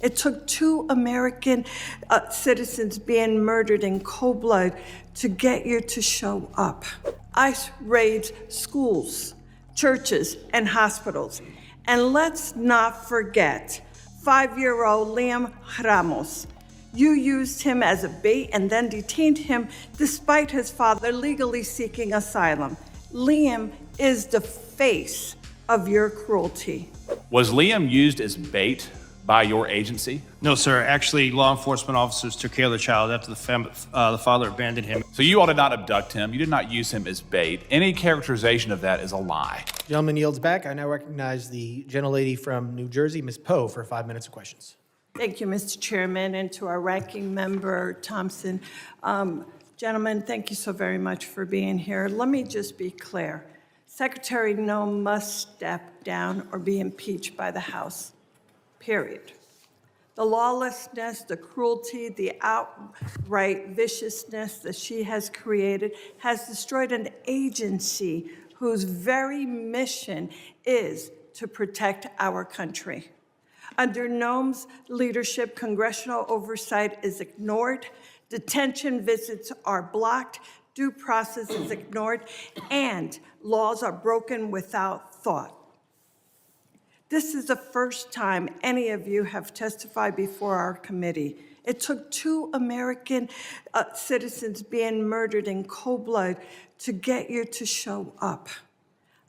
It took 2 American citizens being murdered in cold blood to get you to show up. ICE raids schools, churches, and hospitals. And let's not forget 5-year-old Liam Ramos. You used him as a bait and then detained him despite his father legally seeking asylum. Liam is the face of your cruelty. Was Liam used as bait by your agency? No, sir. Actually, law enforcement officers took care of the child after the father abandoned him. So you all did not abduct him. You did not use him as bait. Any characterization of that is a lie. Gentleman yields back. I now recognize the gentlelady from New Jersey, Ms. Pou, for 5 minutes of questions. Thank you, Mr. Chairman, and to our ranking member, Thompson. Gentlemen, thank you so very much for being here. Let me just be clear. Secretary No must step down or be impeached by the House, period. The lawlessness, the cruelty, the outright viciousness that she has created has destroyed an agency whose very mission is to protect our country. Under Noam's leadership, congressional oversight is ignored, detention visits are blocked, due process is ignored, and laws are broken without thought. This is the first time any of you have testified before our committee. It took 2 American citizens being murdered in cold blood to get you to show up.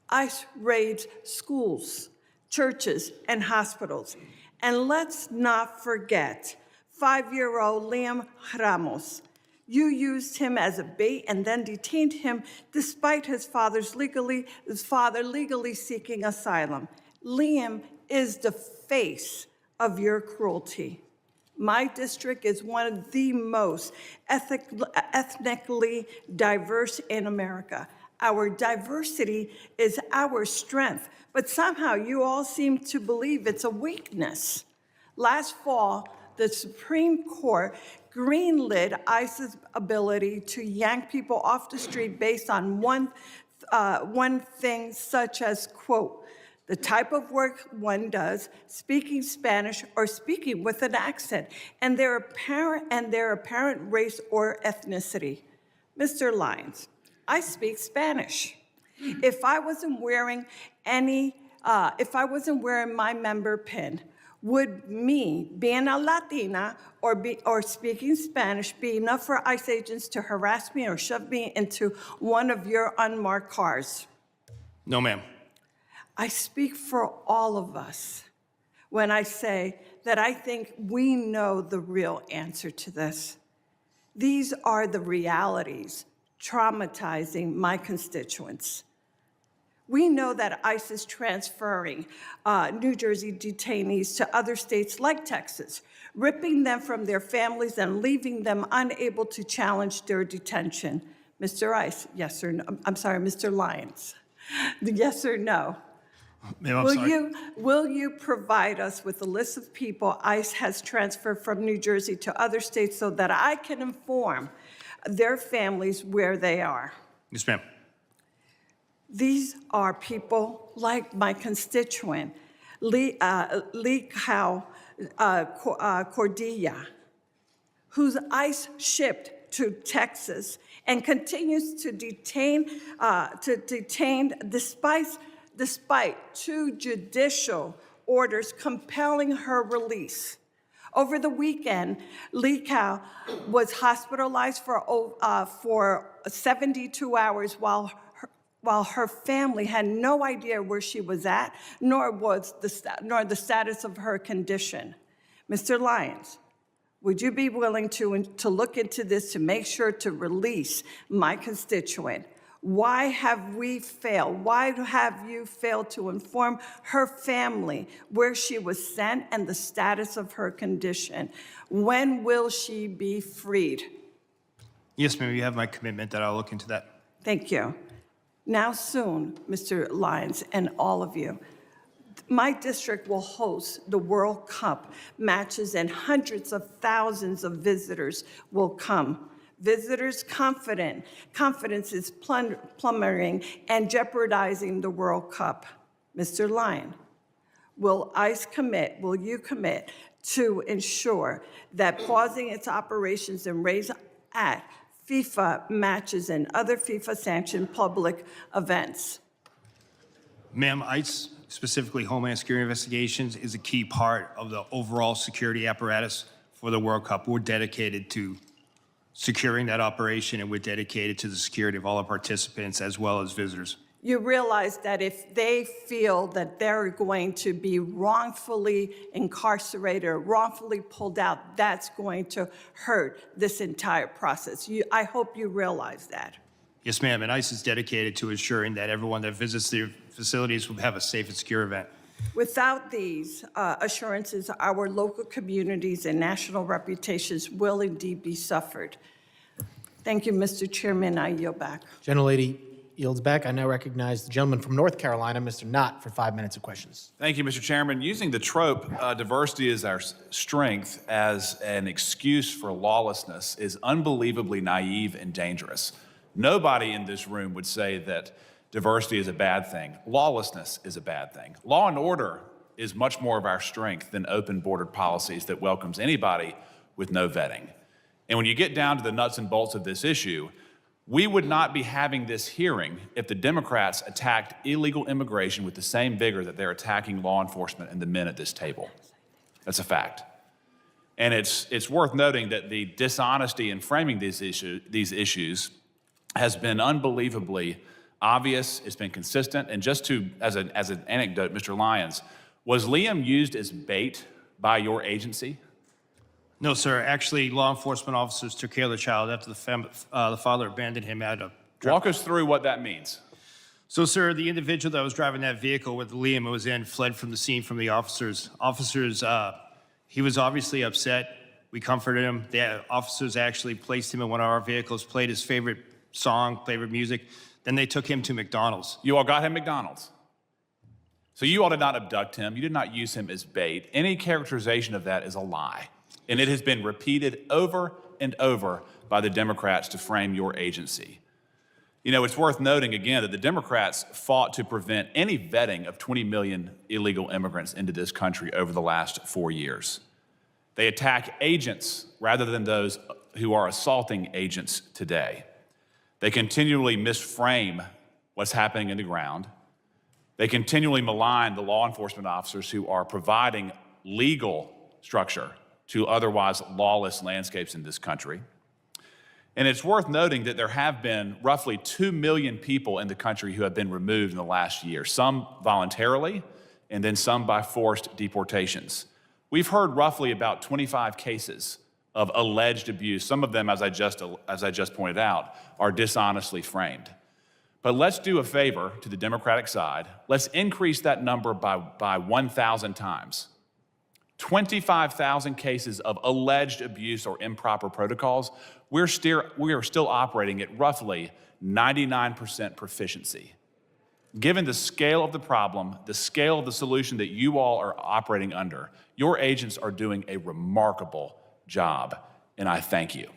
ICE raids schools, churches, and hospitals. And let's not forget 5-year-old Liam Ramos. You used him as a bait and then detained him despite his father legally seeking asylum. Liam is the face of your cruelty. My district is one of the most ethnically diverse in America. Our diversity is our strength, but somehow you all seem to believe it's a weakness. Last fall, the Supreme Court greenlit ICE's ability to yank people off the street based on one thing, such as, quote, the type of work one does, speaking Spanish or speaking with an accent, and their apparent race or ethnicity. Mr. Lyons, I speak Spanish. If I wasn't wearing my member pin, would me being a Latina or speaking Spanish be enough for ICE agents to harass me or shove me into one of your unmarked cars? No, ma'am. I speak for all of us when I say that I think we know the real answer to this. These are the realities traumatizing my constituents. We know that ICE is transferring New Jersey detainees to other states like Texas, ripping them from their families and leaving them unable to challenge their detention. Mr. ICE, yes or no? I'm sorry, Mr. Lyons. Yes or no? Ma'am, Will you provide us with a list of people ICE has transferred from New Jersey to other states so that I can inform their families where they are? Yes, ma'am. These are people like my constituent, Lee Cordilla, whose ICE shipped to Texas and continues to detain despite 2 judicial orders compelling her release. Over the weekend, Lee Cow was hospitalized for 72 hours while her family had no idea where she was at, nor the status of her condition. Mr. Lyons, would you be willing to look into this to make sure to release my constituent? Why have we failed? Why have you failed to inform her family where she was sent and the status of her condition? When will she be freed? Yes, ma'am. You have my commitment that I'll look into that. Thank you. Now soon, Mr. Lyons and all of you, my district will host the World Cup matches and hundreds of thousands of visitors will come. Visitors' confidence is plummeting and jeopardizing the World Cup. Mr. Lyon, will you commit to ensure that pausing its operations and raids at FIFA matches and other FIFA-sanctioned public events? Ma'am, ICE, specifically Homeland Security Investigations, is a key part of the overall security apparatus for the World Cup. We're dedicated to securing that operation, and we're dedicated to the security of all our participants as well as visitors. You realize that if they feel that they're going to be wrongfully incarcerated or wrongfully pulled out, that's going to hurt this entire process. I hope you realize that. Yes, ma'am, and ICE is dedicated to ensuring that everyone that visits their facilities will have a safe and secure event. Without these assurances, our local communities and national reputations will indeed be suffered. Thank you, Mr. Chairman. I yield back. Gentlelady yields back. I now recognize the gentleman from North Carolina, Mr. Knott, for 5 minutes of questions. Thank you, Mr. Chairman. Using the trope, diversity is our strength, as an excuse for lawlessness is unbelievably naive and dangerous. Nobody in this room would say that diversity is a bad thing. Lawlessness is a bad thing. Law and order is much more of our strength than open bordered policies that welcomes anybody with no vetting. And when you get down to the nuts and bolts of this issue, we would not be having this hearing if the Democrats attacked illegal immigration with the same vigor that they're attacking law enforcement and the men at this table. That's a fact. And it's worth noting that the dishonesty in framing these issues has been unbelievably obvious. It's been consistent. And just as an anecdote, Mr. Lyons, was Liam used as bait by your agency? No, sir. Actually, law enforcement officers took care of the child after the father abandoned him at a... Walk us through what that means. So, sir, the individual that was driving that vehicle with Liam was in fled from the scene from the officers. He was obviously upset. We comforted him. The officers actually placed him in one of our vehicles, played his favorite song, favorite music. Then they took him to McDonald's. You all got him McDonald's. So you all did not abduct him. You did not use him as bait. Any characterization of that is a lie. And it has been repeated over and over by the Democrats to frame your agency. You know, it's worth noting again that the Democrats fought to prevent any vetting of 20 million illegal immigrants into this country over the last 4 years. They attack agents rather than those who are assaulting agents today. They continually misframe what's happening in the ground. They continually malign the law enforcement officers who are providing legal structure to otherwise lawless landscapes in this country. And it's worth noting that there have been roughly 2 million people in the country who have been removed in the last year, some voluntarily, and then some by forced deportations. We've heard roughly about 25 cases of alleged abuse. Some of them, as I just pointed out, are dishonestly framed. But let's do a favor to the Democratic side. Let's increase that number by 1,000 times. 25,000 cases of alleged abuse or improper protocols. We are still operating at roughly 99% proficiency. Given the scale of the problem, the scale of the solution that you all are operating under, your agents are doing a remarkable job, and I thank you.